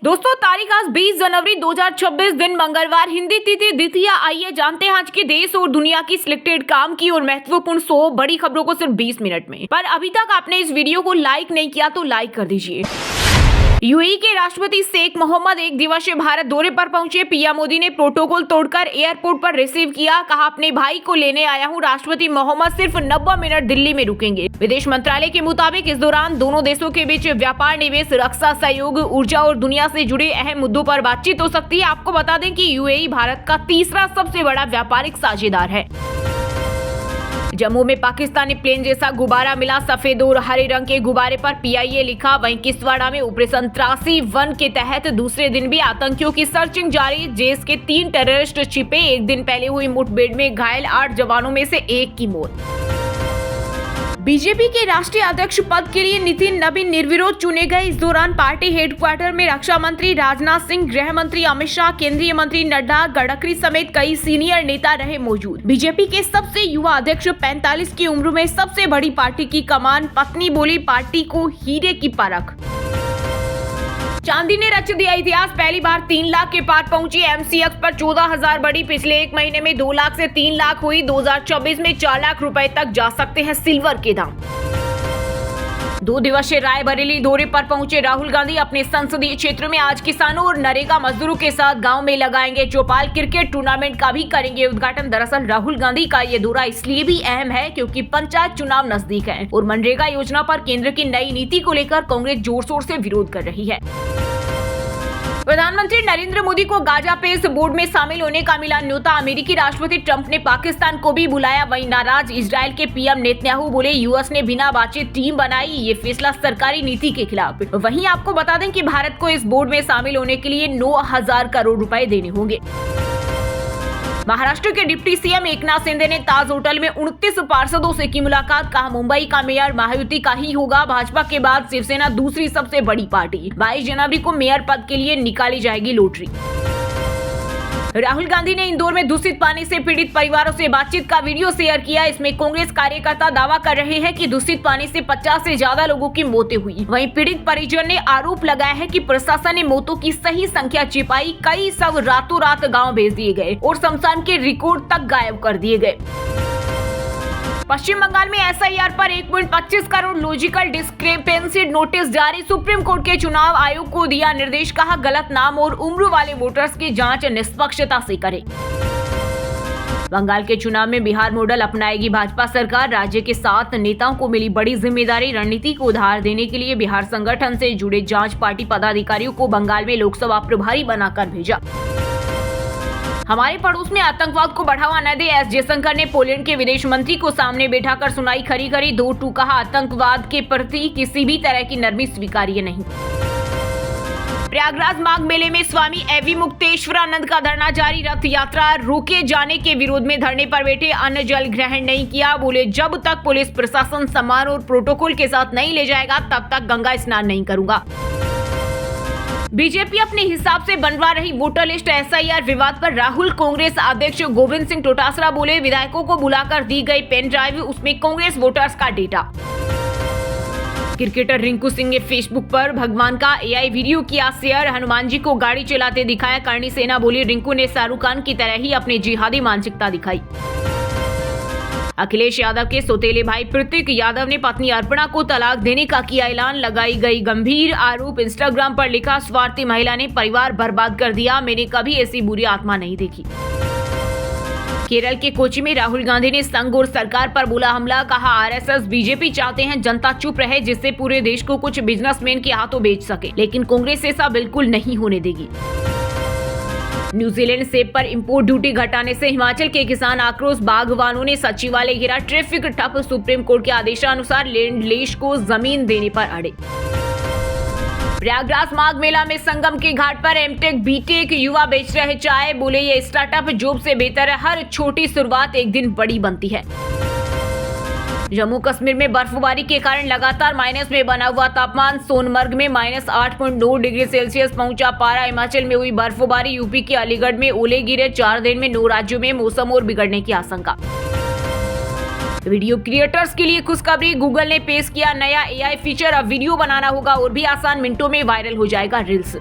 दोस्तों तारीख आज 20 जनवरी 2026 दिन मंगलवार, हिंदी तिथि द्वितीया। आइए जानते हैं आज के देश और दुनिया की सिलेक्टेड काम की और महत्वपूर्ण 100 बड़ी खबरों को सिर्फ 20 मिनट में। पर अभी तक आपने इस वीडियो को लाइक नहीं किया तो लाइक कर दीजिए। यूएई के राष्ट्रपति शेख मोहम्मद एक दिवसीय भारत दौरे पर पहुंचे। पीएम मोदी ने प्रोटोकॉल तोड़कर एयरपोर्ट पर रिसीव किया। कहा, अपने भाई को लेने आया हूं। राष्ट्रपति मोहम्मद सिर्फ 90 मिनट दिल्ली में रुकेंगे। विदेश मंत्रालय के मुताबिक इस दौरान दोनों देशों के बीच व्यापार, निवेश, रक्षा सहयोग, ऊर्जा और दुनिया से जुड़े अहम मुद्दों पर बातचीत हो सकती है। आपको बता दें कि यूएई भारत का तीसरा सबसे बड़ा व्यापारिक साझेदार है। जम्मू में पाकिस्तानी प्लेन जैसा गुब्बारा मिला। सफेद और हरे रंग के गुब्बारे पर पीआईए लिखा। वहीं किश्तवाड़ा में ऑपरेशन 83-1 के तहत दूसरे दिन भी आतंकियों की सर्चिंग जारी। देश के 3 टेररिस्ट छिपे। एक दिन पहले हुई मुठभेड़ में घायल 8 जवानों में से 1 की मौत। बीजेपी के राष्ट्रीय अध्यक्ष पद के लिए नितिन नवीन निर्विरोध चुने गए। इस दौरान पार्टी हेडक्वार्टर में रक्षा मंत्री राजनाथ सिंह, गृह मंत्री अमित शाह, केंद्रीय मंत्री नड्डा, गडकरी समेत कई सीनियर नेता रहे मौजूद। बीजेपी के सबसे युवा अध्यक्ष 45 की उम्र में सबसे बड़ी पार्टी की कमान। पत्नी बोली, पार्टी को हीरे की परख। चांदी ने रच दिया इतिहास। पहली बार 3 लाख के पार पहुंची। एमसीएक्स पर 14,000 बढ़ी। पिछले एक महीने में 2 लाख से 3 लाख हुई। 2024 में 4 लाख रुपए तक जा सकते हैं सिल्वर के दाम। 2 दिवसीय रायबरेली दौरे पर पहुंचे राहुल गांधी। अपने संसदीय क्षेत्र में आज किसानों और नरेगा मजदूरों के साथ गांव में लगाएंगे चौपाल। क्रिकेट टूर्नामेंट का भी करेंगे उद्घाटन। दरअसल राहुल गांधी का ये दौरा इसलिए भी अहम है क्योंकि पंचायत चुनाव नजदीक है और मनरेगा योजना पर केंद्र की नई नीति को लेकर कांग्रेस जोर शोर से विरोध कर रही है। प्रधानमंत्री नरेंद्र मोदी को गाजा पेस बोर्ड में शामिल होने का मिला न्योता। अमेरिकी राष्ट्रपति ट्रंप ने पाकिस्तान को भी बुलाया। वहीं नाराज इजराइल के पीएम नेतन्याहू बोले, यूएस ने बिना बातचीत टीम बनाई। ये फैसला सरकारी नीति के खिलाफ। वहीं आपको बता दें कि भारत को इस बोर्ड में शामिल होने के लिए 9,000 करोड़ रुपए देने होंगे। महाराष्ट्र के डिप्टी सीएम एकनाथ शिंदे ने ताज होटल में 29 पार्षदों से की मुलाकात। कहा, मुंबई का मेयर महायुति का ही होगा। भाजपा के बाद शिवसेना दूसरी सबसे बड़ी पार्टी। 22 जनवरी को मेयर पद के लिए निकाली जाएगी लॉटरी। राहुल गांधी ने इंदौर में दूषित पानी से पीड़ित परिवारों से बातचीत का वीडियो शेयर किया। इसमें कांग्रेस कार्यकर्ता दावा कर रहे हैं कि दूषित पानी से 50 से ज्यादा लोगों की मौतें हुई। वहीं पीड़ित परिजन ने आरोप लगाया है कि प्रशासन ने मौतों की सही संख्या छिपाई। कई शव रातों रात गाँव भेज दिए गए और शमशान के रिकॉर्ड तक गायब कर दिए गए। पश्चिम बंगाल में एसआईआर पर 1.25 करोड़ लॉजिकल डिस्क्रिपेंसी नोटिस जारी। सुप्रीम कोर्ट के चुनाव आयोग को दिया निर्देश। कहा, गलत नाम और उम्र वाले वोटर्स की जांच निष्पक्षता से करें। बंगाल के चुनाव में बिहार मॉडल अपनाएगी भाजपा सरकार। राज्य के 7 नेताओं को मिली बड़ी जिम्मेदारी। रणनीति को उधार देने के लिए बिहार संगठन से जुड़े जांच पार्टी पदाधिकारियों को बंगाल में लोकसभा प्रभारी बनाकर भेजा। हमारे पड़ोस में आतंकवाद को बढ़ावा न दे, एस जयशंकर ने पोलैंड के विदेश मंत्री को सामने बैठाकर सुनाई खरी खरी 2-2। कहा, आतंकवाद के प्रति किसी भी तरह की नरमी स्वीकार्य नहीं। प्रयागराज माघ मेले में स्वामी एवी मुक्तेश्वरानंद का धरना जारी। रथ यात्रा रोके जाने के विरोध में धरने पर बैठे। अन्न जल ग्रहण नहीं किया। बोले, जब तक पुलिस प्रशासन सम्मान और प्रोटोकॉल के साथ नहीं ले जाएगा तब तक गंगा स्नान नहीं करूंगा। बीजेपी अपने हिसाब से बनवा रही वोटर लिस्ट। एसआईआर विवाद पर राहुल कांग्रेस अध्यक्ष गोविंद सिंह डोटासरा बोले, विधायकों को बुलाकर दी गई पेन ड्राइव, उसमें कांग्रेस वोटर्स का डेटा। क्रिकेटर रिंकू सिंह ने फेसबुक पर भगवान का एआई वीडियो किया शेयर। हनुमान जी को गाड़ी चलाते दिखाया। करणी सेना बोली, रिंकू ने शाहरुख खान की तरह ही अपनी जिहादी मानसिकता दिखाई। अखिलेश यादव के सौतेले भाई प्रतीक यादव ने पत्नी अर्पणा को तलाक देने का किया ऐलान। लगाई गई गंभीर आरोप। इंस्टाग्राम पर लिखा, स्वार्थी महिला ने परिवार बर्बाद कर दिया। मैंने कभी ऐसी बुरी आत्मा नहीं देखी। केरल के कोची में राहुल गांधी ने संघ और सरकार पर बोला हमला। कहा, आरएसएस बीजेपी चाहते हैं जनता चुप रहे जिससे पूरे देश को कुछ बिजनेसमैन के हाथों बेच सके, लेकिन कांग्रेस ऐसा बिल्कुल नहीं होने देगी। न्यूजीलैंड सेब पर इंपोर्ट ड्यूटी घटाने से हिमाचल के किसान आक्रोश। बागवानों ने सचिवालय घेरा। ट्रैफिक ठप। सुप्रीम कोर्ट के आदेशानुसार लैंड लीज को जमीन देने पर अड़े। प्रयागराज माघ मेला में संगम के घाट पर एमटेक बीटेक युवा बेच रहे चाय। बोले, ये स्टार्टअप जॉब से बेहतर है। हर छोटी शुरुआत एक दिन बड़ी बनती है। जम्मू कश्मीर में बर्फबारी के कारण लगातार माइनस में बना हुआ तापमान। सोनमर्ग में -8.9 डिग्री सेल्सियस पहुंचा पारा। हिमाचल में हुई बर्फबारी। यूपी के अलीगढ़ में ओले गिरे। 4 दिन में 9 राज्यों में मौसम और बिगड़ने की आशंका। वीडियो क्रिएटर्स के लिए खुशखबरी। गूगल ने पेश किया नया एआई फीचर। अब वीडियो बनाना होगा और भी आसान, मिनटों में वायरल हो जाएगा रील्स।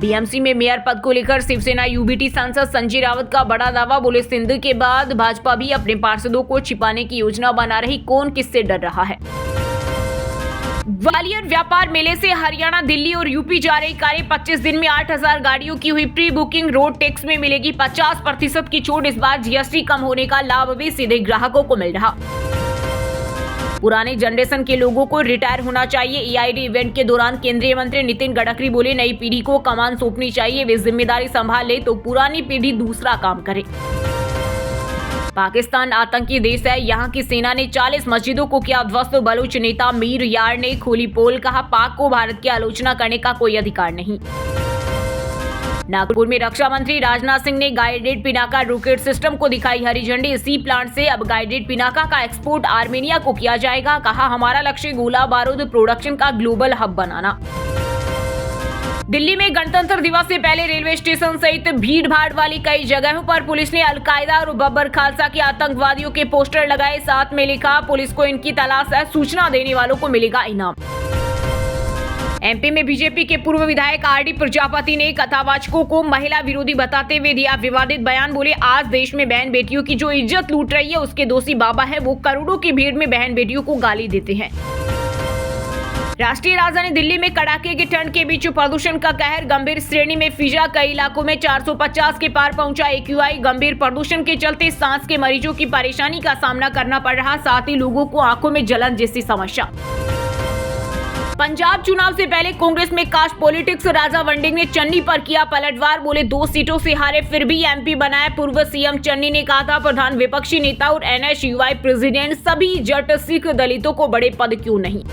बीएमसी में मेयर पद को लेकर शिवसेना यूबीटी सांसद संजय रावत का बड़ा दावा। बोले, सिंध के बाद भाजपा भी अपने पार्षदों को छिपाने की योजना बना रही, कौन किससे डर रहा है। ग्वालियर व्यापार मेले से हरियाणा, दिल्ली और यूपी जा रही कारें 25 दिन में 8000 गाड़ियों की हुई प्री बुकिंग। रोड टैक्स में मिलेगी 50% की छूट। इस बार जीएसटी कम होने का लाभ भी सीधे ग्राहकों को मिल रहा। पुराने जनरेशन के लोगों को रिटायर होना चाहिए। ईआईडी इवेंट के दौरान केंद्रीय मंत्री नितिन गडकरी बोले, नई पीढ़ी को कमान सौंपनी चाहिए, वे जिम्मेदारी संभाल ले तो पुरानी पीढ़ी दूसरा काम करे। पाकिस्तान आतंकी देश है, यहाँ की सेना ने 40 मस्जिदों को किया ध्वस्त। बलूच नेता मीर यार ने खोली पोल, कहा पाक को भारत की आलोचना करने का कोई अधिकार नहीं। नागपुर में रक्षा मंत्री राजनाथ सिंह ने गाइडेड पिनाका रॉकेट सिस्टम को दिखाई हरी झंडी। इसी प्लांट से अब गाइडेड पिनाका का एक्सपोर्ट आर्मेनिया को किया जाएगा। कहा हमारा लक्ष्य गोला बारूद प्रोडक्शन का ग्लोबल हब बनाना। दिल्ली में गणतंत्र दिवस से पहले रेलवे स्टेशन सहित भीड़-भाड़ वाली कई जगहों पर पुलिस ने अलकायदा और बब्बर खालसा के आतंकवादियों के पोस्टर लगाए। साथ में लिखा, पुलिस को इनकी तलाश है, सूचना देने वालों को मिलेगा इनाम। एमपी में बीजेपी के पूर्व विधायक आरडी प्रजापति ने कथावाचकों को महिला विरोधी बताते हुए दिया विवादित बयान। बोले, आज देश में बहन बेटियों की जो इज्जत लूट रही है उसके दोषी बाबा है। वो करोड़ों की भीड़ में बहन बेटियों को गाली देते हैं। राष्ट्रीय राजधानी दिल्ली में कड़ाके की ठंड के बीच प्रदूषण का कहर। गंभीर श्रेणी में फिजा, कई इलाकों में 450 के पार पहुंचा AQI। गंभीर प्रदूषण के चलते सांस के मरीजों की परेशानी का सामना करना पड़ रहा, साथ ही लोगों को आंखों में जलन जैसी समस्या। पंजाब चुनाव से पहले कांग्रेस में कास्ट पॉलिटिक्स। राजा वंडिंग ने चन्नी पर किया पलटवार। बोले, 2 सीटों से हारे फिर भी एमपी बनाए। पूर्व सीएम चन्नी ने कहा था, प्रधान विपक्षी नेता और NSUI प्रेसिडेंट सभी जट सिख दलितों को बड़े पद क्यों नहीं।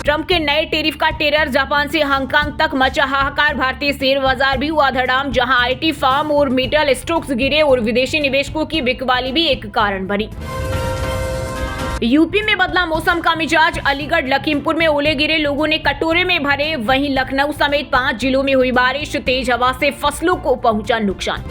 ट्रंप के नए टैरिफ का टेरर, जापान से हांगकांग तक मचा हाहाकार। भारतीय शेयर बाजार भी हुआ धड़ाम, जहां आईटी फर्म और मेटल स्टॉक्स गिरे और विदेशी निवेशकों की बिकवाली भी एक कारण बनी। यूपी में बदला मौसम का मिजाज। अलीगढ़, लखीमपुर में ओले गिरे, लोगों ने कटोरे में भरे। वहीं लखनऊ समेत 5 जिलों में हुई बारिश, तेज हवा से फसलों को पहुंचा नुकसान।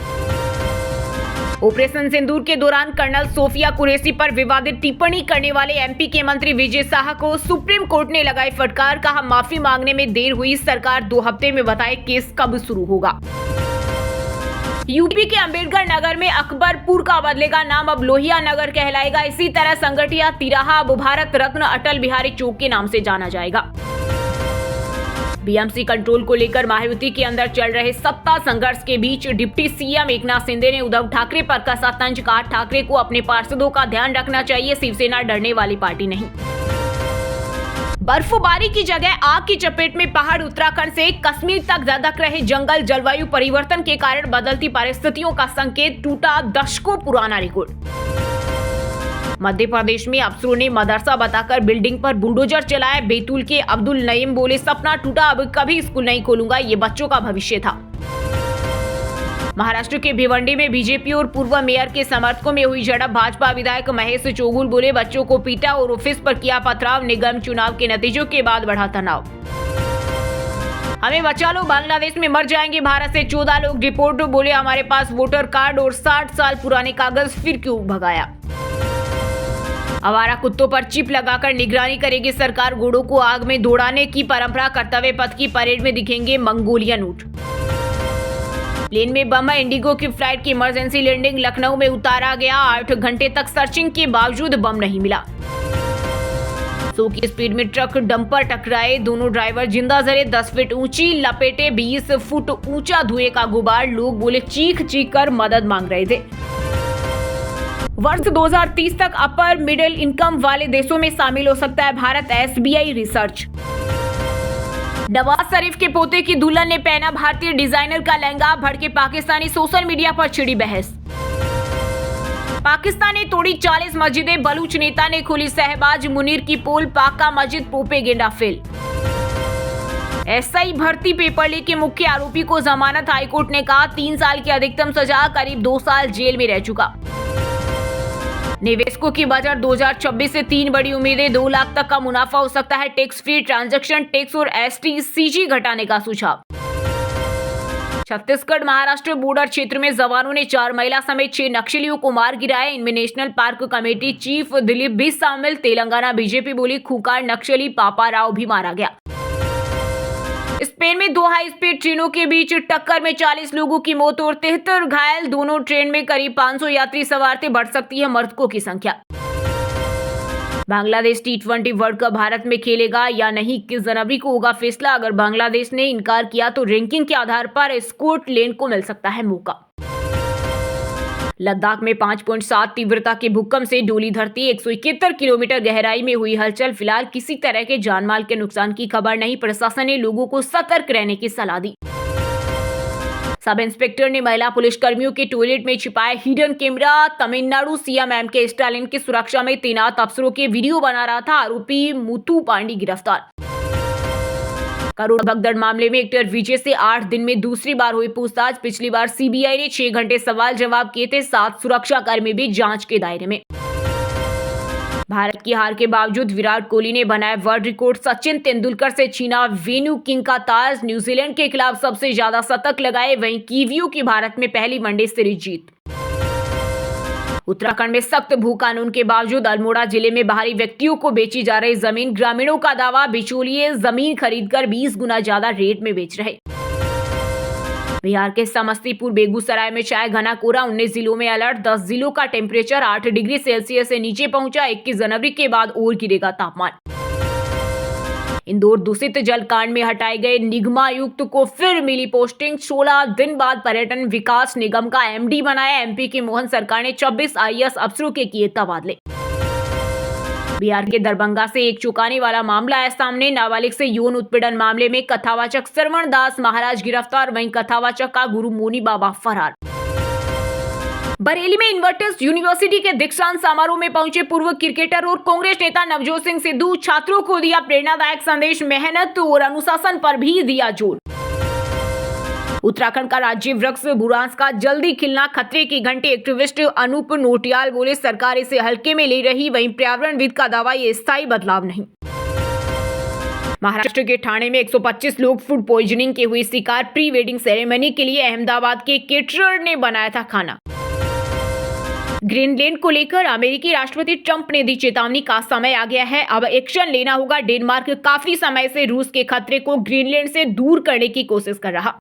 ऑपरेशन सिंदूर के दौरान कर्नल सोफिया कुरैशी पर विवादित टिप्पणी करने वाले एमपी के मंत्री विजय शाह को सुप्रीम कोर्ट ने लगाई फटकार। कहा, माफी मांगने में देर हुई, सरकार 2 हफ्ते में बताए केस कब शुरू होगा। यूपी के अंबेडकर नगर में अकबरपुर का बदलेगा नाम, अब लोहिया नगर कहलाएगा। इसी तरह संगठिया तिराहा अब भारत रत्न अटल बिहारी चौक के नाम से जाना जाएगा। बीएमसी कंट्रोल को लेकर महायुति के अंदर चल रहे सत्ता संघर्ष के बीच डिप्टी सीएम एकनाथ शिंदे ने उद्धव ठाकरे पर कसा तंज। कहा, ठाकरे को अपने पार्षदों का ध्यान रखना चाहिए, शिवसेना डरने वाली पार्टी नहीं। बर्फबारी की जगह आग की चपेट में पहाड़। उत्तराखंड से कश्मीर तक धधक रहे जंगल। जलवायु परिवर्तन के कारण बदलती परिस्थितियों का संकेत, टूटा दशकों पुराना रिकॉर्ड। मध्य प्रदेश में अफसरों ने मदरसा बताकर बिल्डिंग पर बुलडोजर चलाया। बैतूल के अब्दुल नईम बोले, सपना टूटा, अब कभी स्कूल नहीं खोलूंगा, ये बच्चों का भविष्य था। महाराष्ट्र के भिवंडी में बीजेपी और पूर्व मेयर के समर्थकों में हुई झड़प। भाजपा विधायक महेश चोगुल बोले, बच्चों को पीटा और ऑफिस पर किया पथराव। निगम चुनाव के नतीजों के बाद बढ़ा तनाव। हमें बचा लो, बांग्लादेश में मर जाएंगे भारत से 14 लोग। रिपोर्ट बोले, हमारे पास वोटर कार्ड और 60 साल पुराने कागज, फिर क्यों भगाया। आवारा कुत्तों पर चिप लगाकर निगरानी करेगी सरकार। घोड़ों को आग में दौड़ाने की परंपरा। कर्तव्य पथ की परेड में दिखेंगे मंगोलियन ऊंट। प्लेन में बम, इंडिगो की फ्लाइट की इमरजेंसी लैंडिंग। लखनऊ में उतारा गया, 8 घंटे तक सर्चिंग के बावजूद बम नहीं मिला। 100 की स्पीड में ट्रक डंपर टकराए, दोनों ड्राइवर जिंदा जले। 10 फीट ऊंची लपेटे, 20 फुट ऊंचा धुएं का गुबार। लोग बोले, चीख चीख कर मदद मांग रहे थे। वर्ष 2030 तक अपर मिडिल इनकम वाले देशों में शामिल हो सकता है भारत, SBI रिसर्च। नवाज शरीफ के पोते की दुल्हन ने पहना भारतीय डिजाइनर का लहंगा। भड़के पाकिस्तानी, सोशल मीडिया पर छिड़ी बहस। पाकिस्तान ने तोड़ी 40 मस्जिदें, बलूच नेता ने खोली शहबाज मुनीर की पोल। पाक का मस्जिद प्रोपेगेंडा फेल। SI भर्ती पेपर लीक के मुख्य आरोपी को जमानत। हाईकोर्ट ने कहा, 3 साल की अधिकतम सजा, करीब 2 साल जेल में रह चुका। निवेशकों की बजट 2026 से 3 बड़ी उम्मीदें। 2 लाख तक का मुनाफा हो सकता है। टैक्स फ्री ट्रांजैक्शन टैक्स और ST-CG घटाने का सुझाव। छत्तीसगढ़ महाराष्ट्र बॉर्डर क्षेत्र में जवानों ने 4 महिला समेत 6 नक्सलियों को मार गिराया। इनमें national park committee chief Dilip भी शामिल। तेलंगाना बीजेपी बोली, खूंखार नक्सली पापा राव भी मारा गया। स्पेन में 2 हाई स्पीड ट्रेनों के बीच टक्कर में 40 लोगों की मौत और 73 घायल। दोनों ट्रेन में करीब 500 यात्री सवार थे। बढ़ सकती है मृतकों की संख्या। Bangladesh T20 world cup Bharat में खेलेगा या नहीं, 21 जनवरी को होगा फैसला। अगर बांग्लादेश ने इनकार किया तो रैंकिंग के आधार पर स्कॉटलैंड को मिल सकता है मौका। लद्दाख में 5.7 तीव्रता के भूकंप से डोली धरती, 171 किलोमीटर गहराई में हुई हलचल। फिलहाल किसी तरह के जानमाल के नुकसान की खबर नहीं। प्रशासन ने लोगों को सतर्क रहने की सलाह दी। सब इंस्पेक्टर ने महिला पुलिसकर्मियों के टॉयलेट में छिपाया hidden camera. Tamil Nadu CM M.K. Stalin की सुरक्षा में तैनात अफसरों के वीडियो बना रहा था आरोपी मुथु पांडी गिरफ्तार। करोड़ भगदड़ मामले में एक्टर विजय से 8 दिन में दूसरी बार हुई पूछताछ। पिछली बार सीबीआई ने 6 घंटे सवाल जवाब किए थे। 7 सुरक्षाकर्मी भी जांच के दायरे में। भारत की हार के बावजूद विराट कोहली ने बनाया वर्ल्ड रिकॉर्ड। सचिन तेंदुलकर से छीना वेन्यू किंग का ताज। न्यूजीलैंड के खिलाफ सबसे ज्यादा शतक लगाए। वहीं कीवियों की भारत में पहली वनडे सीरीज जीत। उत्तराखंड में सख्त भू कानून के बावजूद अल्मोड़ा जिले में बाहरी व्यक्तियों को बेची जा रही जमीन। ग्रामीणों का दावा, बिचौलिए जमीन खरीदकर 20 गुना ज्यादा रेट में बेच रहे। बिहार के समस्तीपुर, बेगूसराय में छाया घना कोहरा। 19 जिलों में अलर्ट। 10 जिलों का टेम्परेचर 8 डिग्री सेल्सियस से नीचे पहुंचा। 21 जनवरी के बाद और गिरेगा तापमान। इंदौर दूषित जल कांड में हटाए गए निगमायुक्त को फिर मिली पोस्टिंग। 16 दिन बाद पर्यटन विकास निगम का MD बनाया। MP की मोहन सरकार ने 26 IAS अफसरों के किए तबादले। बिहार के दरभंगा से एक चौंकाने वाला मामला आया सामने। नाबालिग से यौन उत्पीड़न मामले में कथावाचक श्रवण दास महाराज गिरफ्तार। वहीं कथावाचक का गुरु मोनी बाबा फरार। बरेली में इन्वर्टर्स यूनिवर्सिटी के दीक्षांत समारोह में पहुंचे पूर्व क्रिकेटर और कांग्रेस नेता नवजोत सिंह सिद्धू। छात्रों को दिया प्रेरणादायक संदेश। मेहनत और अनुशासन पर भी दिया जोर। उत्तराखंड का राज्य वृक्ष बुरांस का जल्दी खिलना खतरे की घंटी। एक्टिविस्ट अनूप नोटियाल बोले सरकार इसे हल्के में ले रही। वहीं पर्यावरणविद का दावा, ये स्थायी बदलाव नहीं। महाराष्ट्र के ठाणे में 125 लोग फूड पॉइजनिंग के हुए शिकार। प्री वेडिंग सेरेमनी के लिए अहमदाबाद के केटरर ने बनाया था खाना। ग्रीनलैंड को लेकर अमेरिकी राष्ट्रपति ट्रंप ने दी चेतावनी का समय आ गया है। अब एक्शन लेना होगा। डेनमार्क काफी समय से रूस के खतरे को ग्रीनलैंड से दूर करने की कोशिश कर रहा।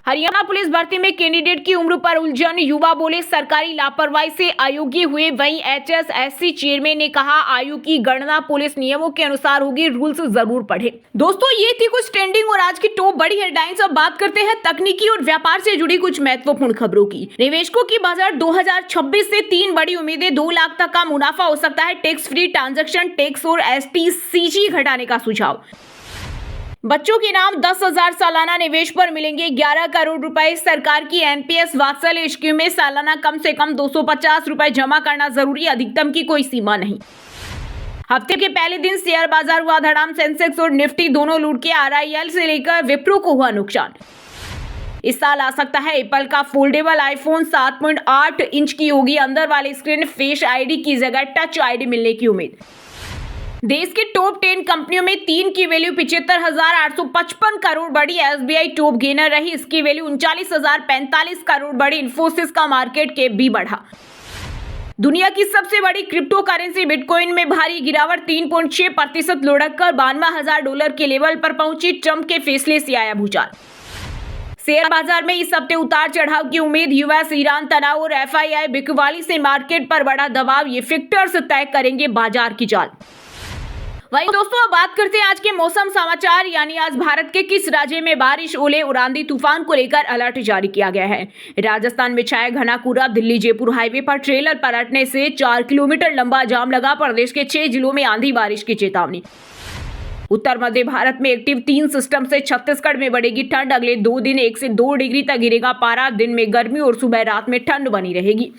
हरियाणा पुलिस भर्ती में कैंडिडेट की उम्र पर उलझन। युवा बोले सरकारी लापरवाही से अयोग्य हुए। वहीं HSSC चेयरमैन ने कहा आयु की गणना पुलिस नियमों के अनुसार होगी, रूल्स जरूर पढ़े। दोस्तों, ये थी कुछ ट्रेंडिंग और आज की टॉप बड़ी हेडलाइंस। अब बात करते हैं तकनीकी और व्यापार से जुड़ी कुछ महत्वपूर्ण खबरों की। निवेशकों की बजट 2026 से 3 बड़ी उम्मीदें। 2 लाख तक का मुनाफा हो सकता है। टैक्स फ्री ट्रांजैक्शन टैक्स और STCG घटाने का सुझाव। बच्चों के नाम 10,000 सालाना निवेश पर मिलेंगे 11 करोड़ रुपए। सरकार की NPS वात्सल्य स्कीम में सालाना कम से कम 250 रुपए जमा करना जरूरी। अधिकतम की कोई सीमा नहीं। हफ्ते के पहले दिन शेयर बाजार हुआ धड़ाम। सेंसेक्स और निफ्टी दोनों लूट के। RIL से लेकर विप्रो को हुआ नुकसान। इस साल आ सकता है एप्पल का फोल्डेबल आईफोन। 7.8 इंच की होगी अंदर वाली स्क्रीन। फेस ID की जगह टच ID मिलने की उम्मीद। देश के टॉप 10 कंपनियों में 3 की वैल्यू 75,855 करोड़ बढ़ी। SBI टॉप गेनर रही। इसकी वैल्यू 39,045 करोड़ बढ़ी। इन्फोसिस का मार्केट कैप भी बढ़ा। दुनिया की सबसे बड़ी क्रिप्टो करेंसी बिटकॉइन में भारी गिरावट। 3.6% लुढ़क कर $92,000 के लेवल पर पहुंची। ट्रंप के फैसले से आया भूचाल। शेयर बाजार में इस हफ्ते उतार चढ़ाव की उम्मीद। US ईरान तनाव और FII बिकवाली से मार्केट पर बड़ा दबाव। ये फैक्टर्स तय करेंगे बाजार की चाल। वही दोस्तों, अब बात करते हैं आज के मौसम समाचार। यानी आज भारत के किस राज्य में बारिश, ओले और आंधी तूफान को लेकर अलर्ट जारी किया गया है। राजस्थान में छाया घना कोहरा। दिल्ली जयपुर हाईवे पर ट्रेलर पलटने से 4 किलोमीटर लंबा जाम लगा। प्रदेश के 6 जिलों में आंधी बारिश की चेतावनी। उत्तर मध्य भारत में एक्टिव 3 सिस्टम से छत्तीसगढ़ में बढ़ेगी ठंड। अगले 2 दिन 1 से 2 डिग्री तक गिरेगा पारा। दिन में गर्मी और सुबह रात में ठंड बनी रहेगी।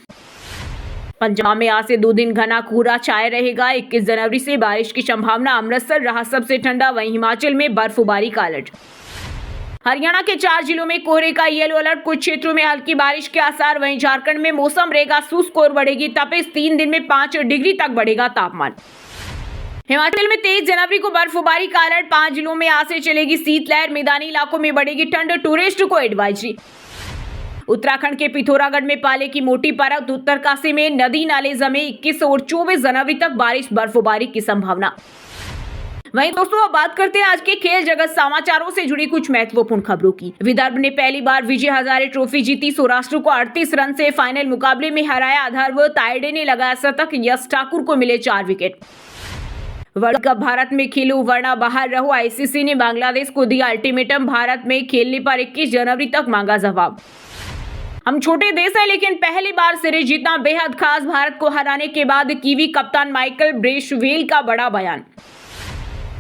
पंजाब में आज से 2 दिन घना कोहरा छाया रहेगा। 21 जनवरी से बारिश की संभावना। अमृतसर रहा सबसे ठंडा। वहीं हिमाचल में बर्फबारी का अलर्ट। हरियाणा के 4 जिलों में कोहरे का येलो अलर्ट। कुछ क्षेत्रों में हल्की बारिश के आसार। वहीं झारखंड में मौसम रहेगा शुष्क और बढ़ेगी तपिश। 3 दिन में 5 डिग्री तक बढ़ेगा तापमान। हिमाचल में 23 जनवरी को बर्फबारी का अलर्ट। 5 जिलों में आज से चलेगी शीतलहर। मैदानी इलाकों में बढ़ेगी ठंड। टूरिस्ट को एडवाइजरी। उत्तराखंड के पिथौरागढ़ में पाले की मोटी परत। उत्तरकाशी में नदी नाले जमे। 21 और 24 जनवरी तक बारिश बर्फबारी की संभावना। वहीं दोस्तों अब बात करते हैं आज के खेल जगत समाचारों से जुड़ी कुछ महत्वपूर्ण खबरों की। विदर्भ ने पहली बार विजय हजारे ट्रॉफी जीती। सौराष्ट्र को 38 रन से फाइनल मुकाबले में हराया। अथर्व तायडे ने लगाया शतक। यश ठाकुर को मिले 4 विकेट। वर्ल्ड कप भारत में खेलो वरना बाहर रहो। आईसीसी ने बांग्लादेश को दिया अल्टीमेटम। भारत में खेलने पर 21 जनवरी तक मांगा जवाब। हम छोटे देश हैं लेकिन पहली बार सीरीज जीतना बेहद खास। भारत को हराने के बाद कीवी कप्तान माइकल ब्रेसवेल का बड़ा बयान।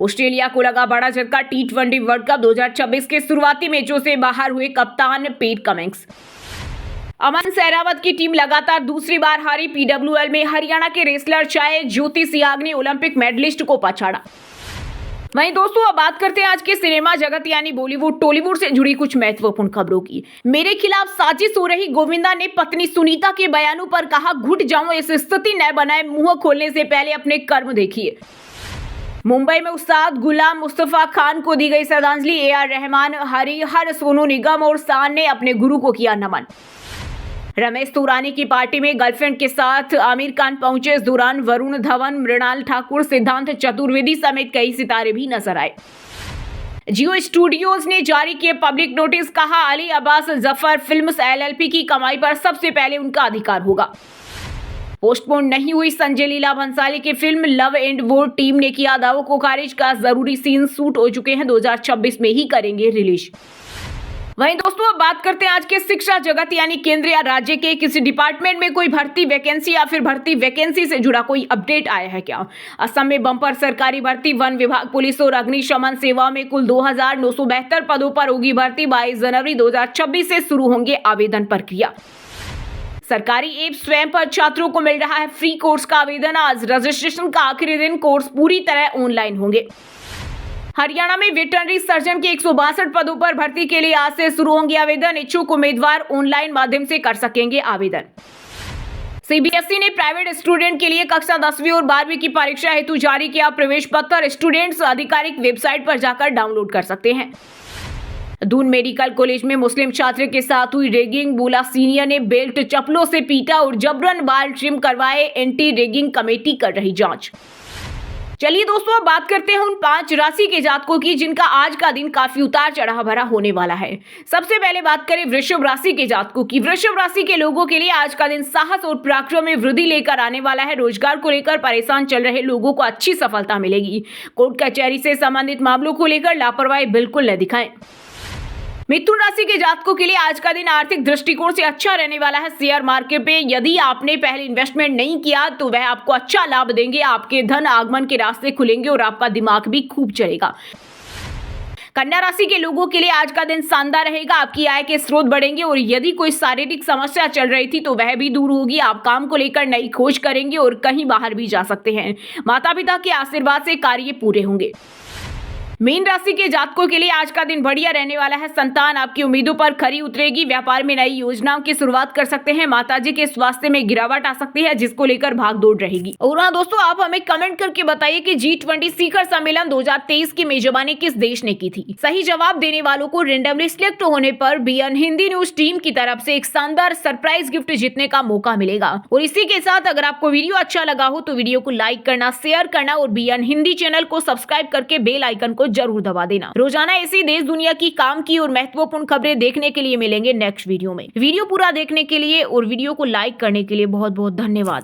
ऑस्ट्रेलिया को लगा बड़ा झटका। टी20 वर्ल्ड कप 2026 के शुरुआती मैचों से बाहर हुए कप्तान पैट कमिंस। अमन सहरावत की टीम लगातार दूसरी बार हारी। पीडब्ल्यूएल में हरियाणा के रेसलर चाहे ज्योति सियाग ने ओलंपिक मेडलिस्ट को पछाड़ा। वहीं दोस्तों अब बात करते हैं आज के सिनेमा जगत यानी बॉलीवुड टॉलीवुड से जुड़ी कुछ महत्वपूर्ण खबरों की। मेरे खिलाफ साजिश हो रही। गोविंदा ने पत्नी सुनीता के बयानों पर कहा घुट जाऊं। इस स्थिति न बनाए। मुंह खोलने से पहले अपने कर्म देखिए। मुंबई में उस्ताद गुलाम मुस्तफा खान को दी गई श्रद्धांजलि। AR रहमान, हरिहर, सोनू निगम और शान ने अपने गुरु को किया नमन। रमेश तुरानी की पार्टी में गर्लफ्रेंड के साथ आमिर खान पहुंचे। इस दौरान वरुण धवन, मृणाल ठाकुर, सिद्धांत चतुर्वेदी समेत कई सितारे भी नजर आए। जियो स्टूडियोज ने जारी किए पब्लिक नोटिस। कहा अली अब्बास जफर फिल्म्स LLP की कमाई पर सबसे पहले उनका अधिकार होगा। पोस्टपोन नहीं हुई संजय लीला भंसाली की film love and war. Team ने किया दावों को खारिज। का जरूरी सीन शूट हो चुके हैं। 2026 में ही करेंगे रिलीज। वहीं दोस्तों अब बात करते हैं आज के शिक्षा जगत यानी केंद्र या राज्य के किसी डिपार्टमेंट में कोई भर्ती वैकेंसी या फिर भर्ती वैकेंसी से जुड़ा कोई अपडेट आया है क्या। असम में बंपर सरकारी भर्ती। वन विभाग, पुलिस और अग्निशमन सेवा में कुल 2972 पदों पर होगी भर्ती। 22 जनवरी 2026 से शुरू होंगे आवेदन प्रक्रिया। सरकारी ऐप स्वयं पर छात्रों को मिल रहा है फ्री कोर्स का आवेदन। आज रजिस्ट्रेशन का आखिरी दिन। कोर्स पूरी तरह ऑनलाइन होंगे। हरियाणा में वेटरनरी सर्जन के 162 पदों पर भर्ती के लिए आज से शुरू होंगे आवेदन। इच्छुक उम्मीदवार ऑनलाइन माध्यम से कर सकेंगे आवेदन। सीबीएसई ने प्राइवेट स्टूडेंट के लिए कक्षा 10वीं और 12वीं की परीक्षा हेतु जारी किया प्रवेश पत्र। स्टूडेंट्स आधिकारिक वेबसाइट पर जाकर डाउनलोड कर सकते हैं। दून मेडिकल कॉलेज में मुस्लिम छात्र के साथ हुई रेगिंग। बोला सीनियर ने बेल्ट चप्पलों से पीटा और जबरन बाल ट्रिम करवाए। एंटी रेगिंग कमेटी कर रही जांच। चलिए दोस्तों अब बात करते हैं उन 5 राशि के जातकों की जिनका आज का दिन काफी उतार चढ़ाव भरा होने वाला है। सबसे पहले बात करें वृषभ राशि के जातकों की। वृषभ राशि के लोगों के लिए आज का दिन साहस और पराक्रम में वृद्धि लेकर आने वाला है। रोजगार को लेकर परेशान चल रहे लोगों को अच्छी सफलता मिलेगी। कोर्ट कचहरी से संबंधित मामलों को लेकर लापरवाही बिल्कुल न दिखाएं। मिथुन राशि के जातकों के लिए आज का दिन आर्थिक दृष्टिकोण से अच्छा रहने वाला है। शेयर मार्केट पे यदि आपने पहले इन्वेस्टमेंट नहीं किया तो वह आपको अच्छा लाभ देंगे। आपके धन आगमन के रास्ते खुलेंगे और आपका दिमाग भी खूब चलेगा। कन्या राशि के लोगों के लिए आज का दिन शानदार रहेगा। आपकी आय के स्रोत बढ़ेंगे और यदि कोई शारीरिक समस्या चल रही थी तो वह भी दूर होगी। आप काम को लेकर नई खोज करेंगे और कहीं बाहर भी जा सकते हैं। माता पिता के आशीर्वाद से कार्य पूरे होंगे। मीन राशि के जातकों के लिए आज का दिन बढ़िया रहने वाला है। संतान आपकी उम्मीदों पर खरी उतरेगी। व्यापार में नई योजनाओं की शुरुआत कर सकते हैं। माताजी के स्वास्थ्य में गिरावट आ सकती है जिसको लेकर भागदौड़ रहेगी। और हाँ दोस्तों आप हमें कमेंट करके बताइए कि G20 शिखर सम्मेलन 2023 की मेजबानी किस देश ने की थी। सही जवाब देने वालों को रेंडमली सिलेक्ट होने पर BN हिंदी न्यूज टीम की तरफ से एक शानदार सरप्राइज गिफ्ट जीतने का मौका मिलेगा। और इसी के साथ अगर आपको वीडियो अच्छा लगा हो तो वीडियो को लाइक करना, शेयर करना और BN हिंदी चैनल को सब्सक्राइब करके बेल आइकन को जरूर दबा देना। रोजाना ऐसी देश दुनिया की काम की और महत्वपूर्ण खबरें देखने के लिए मिलेंगे नेक्स्ट वीडियो में। वीडियो पूरा देखने के लिए और वीडियो को लाइक करने के लिए बहुत बहुत धन्यवाद।